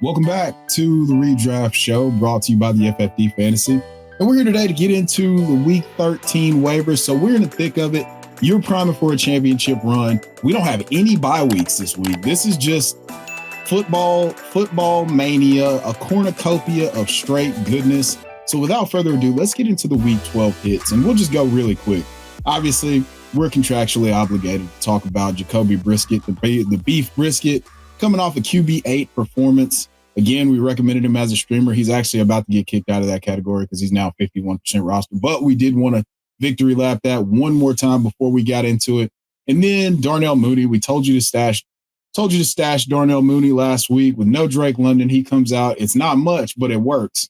Welcome back to the Redraft Show, brought to you by the FFD Fantasy. And we're here today to get into the Week 13 waivers. So we're in the thick of it. You're priming for a championship run. We don't have any bye weeks this week. This is just football mania, a cornucopia of straight goodness. So without further ado, let's get into the Week 12 hits, and we'll just go really quick. Obviously, we're contractually obligated to talk about Jacoby Brisket, the beef brisket, coming off a QB8 performance. Again, we recommended him as a streamer. He's actually about to get kicked out of that category because he's now 51% roster. But we did want to victory lap that one more time before we got into it. And then Darnell Mooney, we told you to stash Darnell Mooney last week with no Drake London. He comes out. It's not much, but it works.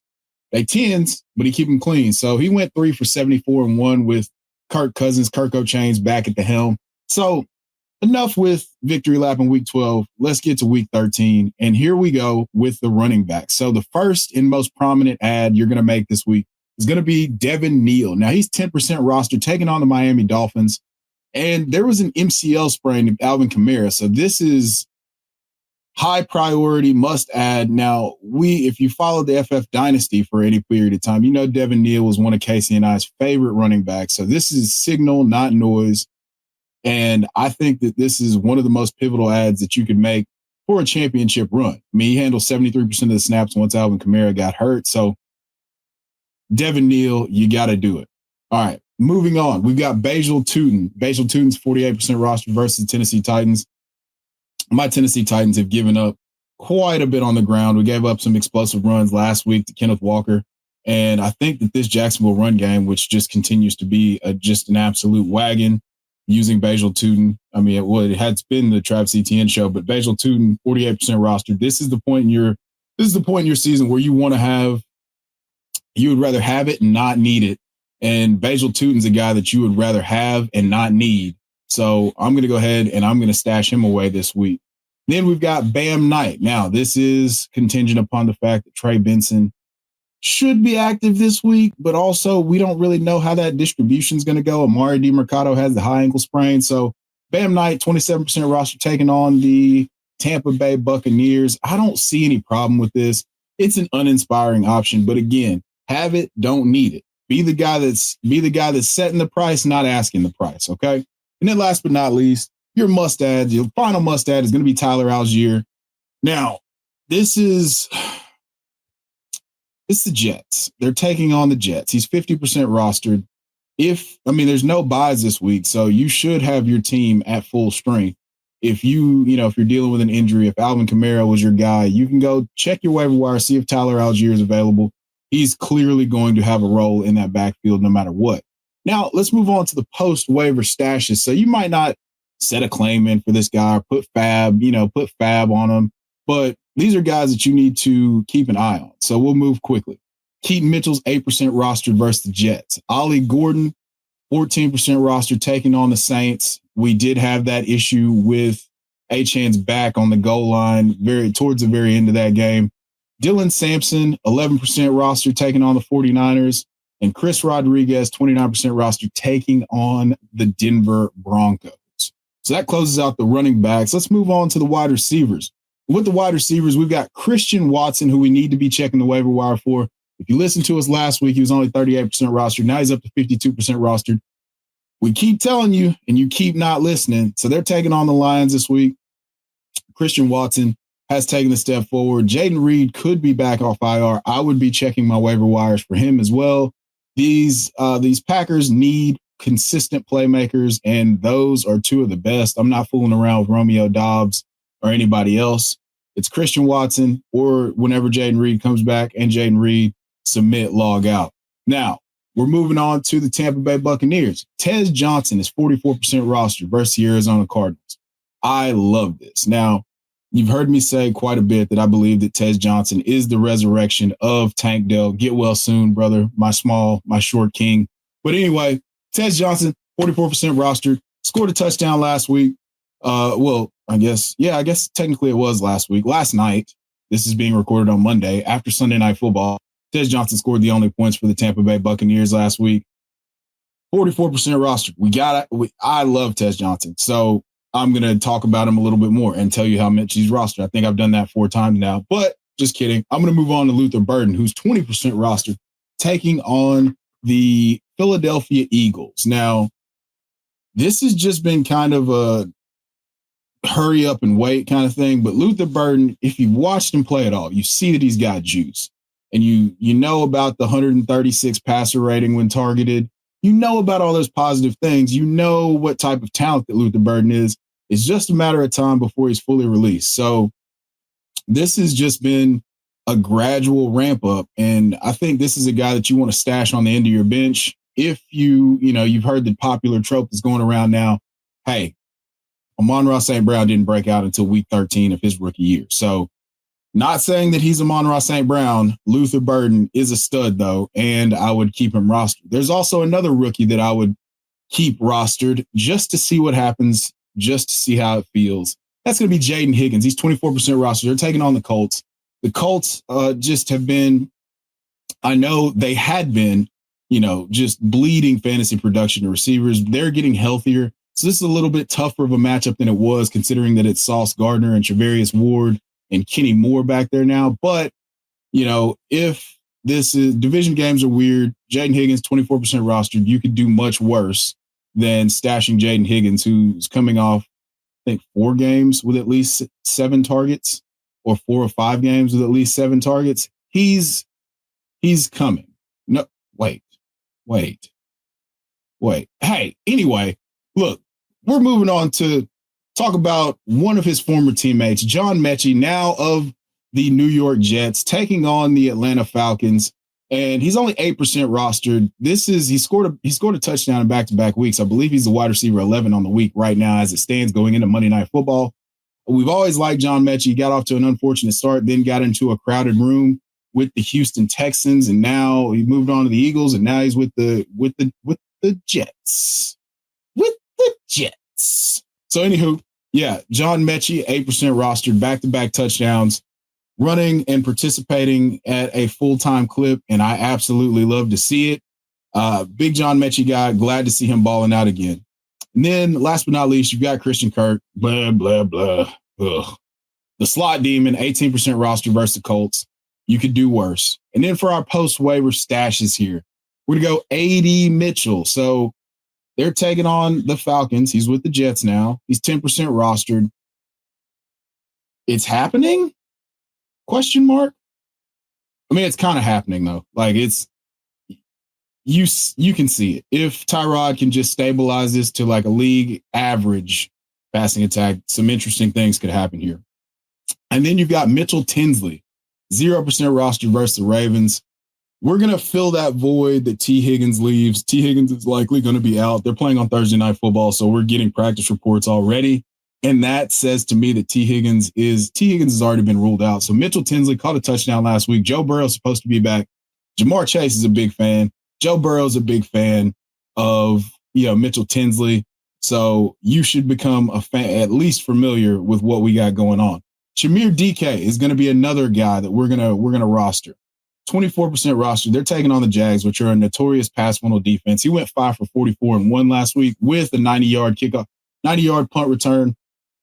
They tens, but he keep him clean. So he went 3 for 74 and 1 with Kirk Cousins, Kirk O'Chains back at the helm. So enough with victory lap in Week 12. Let's get to Week 13. And here we go with the running back. So the first and most prominent ad you're going to make this week is going to be Devin Neal. Now, he's 10% roster, taking on the Miami Dolphins. And there was an MCL sprain of Alvin Kamara. So this is high priority, must add. Now, if you followed the FF Dynasty for any period of time, you know Devin Neal was one of Casey and I's favorite running backs. So this is signal, not noise. And I think that this is one of the most pivotal ads that you could make for a championship run. I mean, he handled 73% of the snaps once Alvin Kamara got hurt. So Devin Neal, you got to do it. All right, moving on. We've got Bhayshul Tuten. Bhayshul Tuten's 48% roster versus Tennessee Titans. My Tennessee Titans have given up quite a bit on the ground. We gave up some explosive runs last week to Kenneth Walker. And I think that this Jacksonville run game, which just continues to be just an absolute wagon, using Bhayshul Tuten. I mean, it had been the Travis Etienne show, but Bhayshul Tuten, 48% roster. This is the point in your season where you would rather have it and not need it. And Bhayshul Tuten's a guy that you would rather have and not need. So I'm going to go ahead and I'm going to stash him away this week. Then we've got Bam Knight. Now, this is contingent upon the fact that Trey Benson should be active this week, but also we don't really know how that distribution is going to go. Amari DiMercado has the high ankle sprain. So Bam Knight, 27% roster, taking on the Tampa Bay Buccaneers. I don't see any problem with this. It's an uninspiring option, but again, have it, don't need it. Be the guy that's setting the price, not asking the price. Okay. And then last but not least, your final must add is going to be Tyler Algier. Now, it's the Jets. They're taking on the Jets. He's 50% rostered. There's no buys this week, so you should have your team at full strength. If you're dealing with an injury, if Alvin Kamara was your guy, you can go check your waiver wire, see if Tyler Algier is available. He's clearly going to have a role in that backfield no matter what. Now, let's move on to the post-waiver stashes. So you might not set a claim in for this guy or put fab on him, but these are guys that you need to keep an eye on. So we'll move quickly. Keaton Mitchell's 8% rostered versus the Jets. Ollie Gordon, 14% roster, taking on the Saints. We did have that issue with Achane's back on the goal line towards the very end of that game. Dylan Sampson, 11% roster, taking on the 49ers. And Chris Rodriguez, 29% roster, taking on the Denver Broncos. So that closes out the running backs. Let's move on to the wide receivers. With the wide receivers, we've got Christian Watson, who we need to be checking the waiver wire for. If you listened to us last week, he was only 38% rostered. Now he's up to 52% rostered. We keep telling you, and you keep not listening. So they're taking on the Lions this week. Christian Watson has taken a step forward. Jayden Reed could be back off IR. I would be checking my waiver wires for him as well. These Packers need consistent playmakers, and those are two of the best. I'm not fooling around with Romeo Doubs or anybody else. It's Christian Watson, or whenever Jayden Reed comes back and Jayden Reed, submit, log out. Now, we're moving on to the Tampa Bay Buccaneers. Tez Johnson is 44% roster versus the Arizona Cardinals. I love this. Now, you've heard me say quite a bit that I believe that Tez Johnson is the resurrection of Tank Dell. Get well soon, brother. My short king. But anyway, Tez Johnson, 44% rostered, scored a touchdown last week. I guess technically it was last week. Last night, this is being recorded on Monday after Sunday Night Football. Tez Johnson scored the only points for the Tampa Bay Buccaneers last week. 44% rostered. I love Tez Johnson. So I'm going to talk about him a little bit more and tell you how Metchie's roster. I think I've done that 4 times now. But Just kidding. I'm going to move on to Luther Burden, who's 20% rostered, taking on the Philadelphia Eagles. Now, this has just been kind of a hurry up and wait kind of thing. But Luther Burden, if you've watched him play at all, you see that he's got juice. And you know about the 136 passer rating when targeted. You know about all those positive things. You know what type of talent that Luther Burden is. It's just a matter of time before he's fully released. So this has just been a gradual ramp up. And I think this is a guy that you want to stash on the end of your bench. If you've heard the popular trope that's going around now, hey, Amon-Ra St. Brown didn't break out until week 13 of his rookie year. So not saying that he's Amon-Ra St. Brown. Luther Burden is a stud, though, and I would keep him rostered. There's also another rookie that I would keep rostered just to see what happens, just to see how it feels. That's going to be Jayden Higgins. He's 24% rostered. They're taking on the Colts. The Colts just have been, I know they had been, just bleeding fantasy production to receivers. They're getting healthier. So this is a little bit tougher of a matchup than it was, considering that it's Sauce Gardner and Charvarius Ward and Kenny Moore back there now. But, if this is division games are weird, Jayden Higgins, 24% rostered, you could do much worse than stashing Jayden Higgins, who's coming off, I think, 4 games with at least 7 targets, or 4 or 5 games with at least 7 targets. He's coming. No, wait. Hey, anyway, look, we're moving on to talk about one of his former teammates, John Metchie, now of the New York Jets, taking on the Atlanta Falcons. And he's only 8% rostered. He scored a touchdown in back-to-back weeks. I believe he's the wide receiver 11 on the week right now as it stands going into Monday Night Football. We've always liked John Metchie. He got off to an unfortunate start, then got into a crowded room with the Houston Texans, and now he moved on to the Eagles, and now he's with the Jets. With the Jets. So anywho, yeah, John Metchie, 8% rostered, back-to-back touchdowns, running and participating at a full-time clip, and I absolutely love to see it. Big John Metchie guy, glad to see him balling out again. And then, last but not least, you've got Christian Kirk, blah, blah, blah. Ugh. The slot demon, 18% roster versus the Colts. You could do worse. And then for our post-waiver stashes here, we're going to go A.D. Mitchell. So they're taking on the Falcons. He's with the Jets now. He's 10% rostered. It's happening? Question mark? I mean, it's kind of happening, though. Like, it's you can see it. If Tyrod can just stabilize this to like a league average passing attack, some interesting things could happen here. And then you've got Mitchell Tinsley, 0% roster versus the Ravens. We're going to fill that void that T. Higgins leaves. T. Higgins is likely going to be out. They're playing on Thursday Night Football, so we're getting practice reports already. And that says to me that T. Higgins has already been ruled out. So Mitchell Tinsley caught a touchdown last week. Joe Burrow is supposed to be back. Jamar Chase is a big fan. Joe Burrow is a big fan of Mitchell Tinsley. So you should become a fan, at least familiar with what we got going on. Shamir DK is going to be another guy that we're gonna roster. 24% roster. They're taking on the Jags, which are a notorious pass funnel defense. He went 5 for 44 and 1 last week with a 90-yard kickoff, 90-yard punt return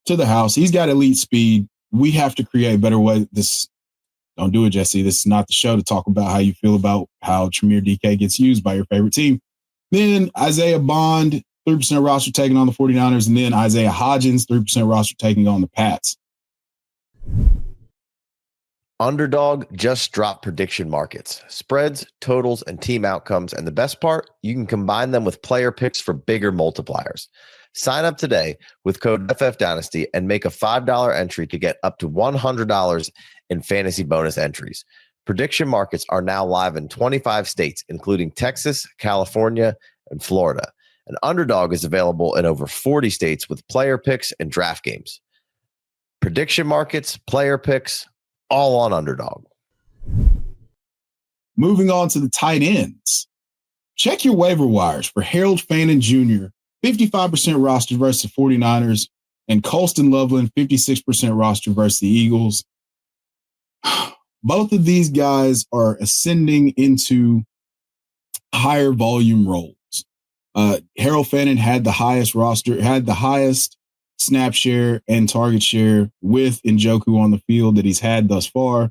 to the house. He's got elite speed. We have to create a better way. Don't do it, Jesse. This is not the show to talk about how you feel about how Tremere DK gets used by your favorite team. Then Isaiah Bond, 3% roster taking on the 49ers. And then Isaiah Hodgins, 3% roster taking on the Pats. Underdog just dropped prediction markets, spreads, totals, and team outcomes. And the best part, you can combine them with player picks for bigger multipliers. Sign up today with code FFDynasty and make a $5 entry to get up to $100 in fantasy bonus entries. Prediction markets are now live in 25 states, including Texas, California, and Florida. An Underdog is available in over 40 states with player picks and draft games. Prediction markets, player picks, all on Underdog. Moving on to the tight ends. Check your waiver wires for Harold Fannin Jr., 55% roster versus the 49ers, and Colston Loveland, 56% roster versus the Eagles. Both of these guys are ascending into higher volume roles. Harold Fannin had the highest snap share and target share with Njoku on the field that he's had thus far.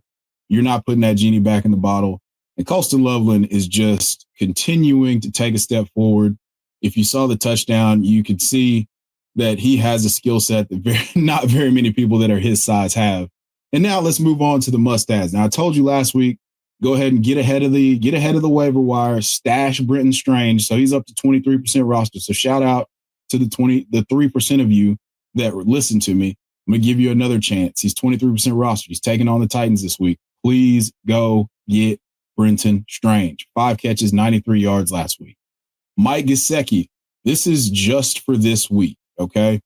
You're not putting that genie back in the bottle. And Colston Loveland is just continuing to take a step forward. If you saw the touchdown, you could see that he has a skill set that not very many people that are his size have. And now let's move on to the must adds. Now I told you last week, go ahead and get ahead of the waiver wire, stash Brenton Strange. So he's up to 23% roster. So shout out to the 3% of you that listen to me. I'm going to give you another chance. He's 23% roster. He's taking on the Titans this week. Please go get Brenton Strange. 5 catches, 93 yards last week. Mike Gesicki. This is just for this week, okay?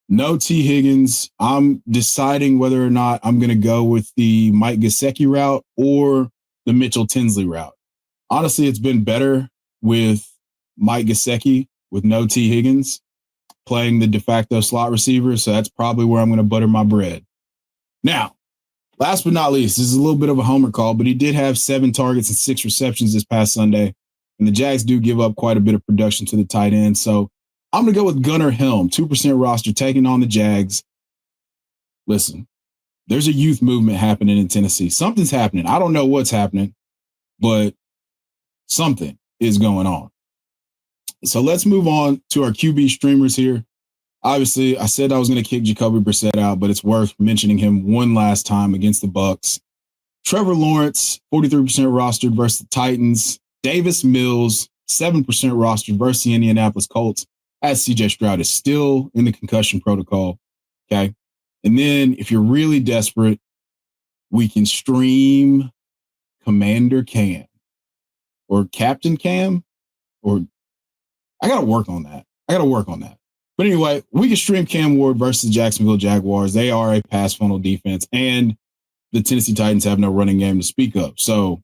No T. Higgins. I'm deciding whether or not I'm going to go with the Mike Gesicki route or the Mitchell Tinsley route. Honestly, it's been better with Mike Gesicki with no T. Higgins playing the de facto slot receiver, so that's probably where I'm going to butter my bread. Now, last but not least, this is a little bit of a homer call, but he did have 7 targets and 6 receptions this past Sunday, and the Jags do give up quite a bit of production to the tight end, so I'm going to go with Gunnar Helm, 2% roster, taking on the Jags. Listen, there's a youth movement happening in Tennessee. Something's happening. I don't know what's happening, but something is going on. So let's move on to our QB streamers here. Obviously, I said I was going to kick Jacoby Brissett out, but it's worth mentioning him one last time against the Bucs. Trevor Lawrence, 43% rostered versus the Titans. Davis Mills, 7% rostered versus the Indianapolis Colts, as CJ Stroud is still in the concussion protocol. Okay. And then if you're really desperate, we can stream Commander Cam or Captain Cam, or I got to work on that. But anyway, we can stream Cam Ward versus the Jacksonville Jaguars. They are a pass funnel defense, and the Tennessee Titans have no running game to speak of. So,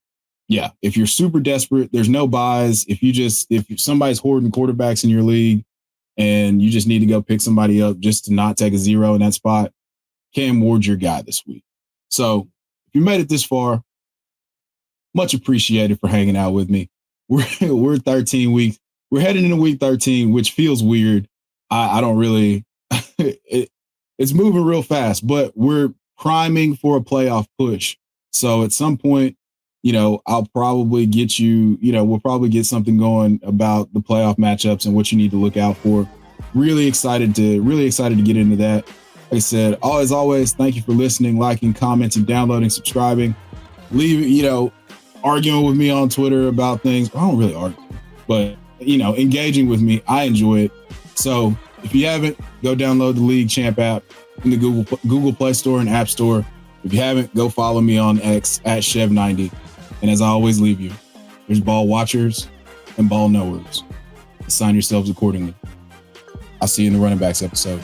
yeah, if you're super desperate, there's no buys. If somebody's hoarding quarterbacks in your league and you just need to go pick somebody up just to not take a 0 in that spot, Cam Ward's your guy this week. So if you made it this far, much appreciated for hanging out with me. We're 13 weeks. We're heading into week 13, which feels weird. I don't really, it's moving real fast, but we're priming for a playoff push. So at some point, I'll probably get we'll probably get something going about the playoff matchups and what you need to look out for. Really excited to get into that. Like I said, as always, thank you for listening, liking, commenting, downloading, subscribing, arguing with me on Twitter about things. I don't really argue, but engaging with me. I enjoy it. So if you haven't, go download the League Champ app in the Google Play Store and App Store. If you haven't, go follow me on X at Chev90. And as I always leave you, there's ball watchers and ball knowers. Assign yourselves accordingly. I'll see you in the running backs episode.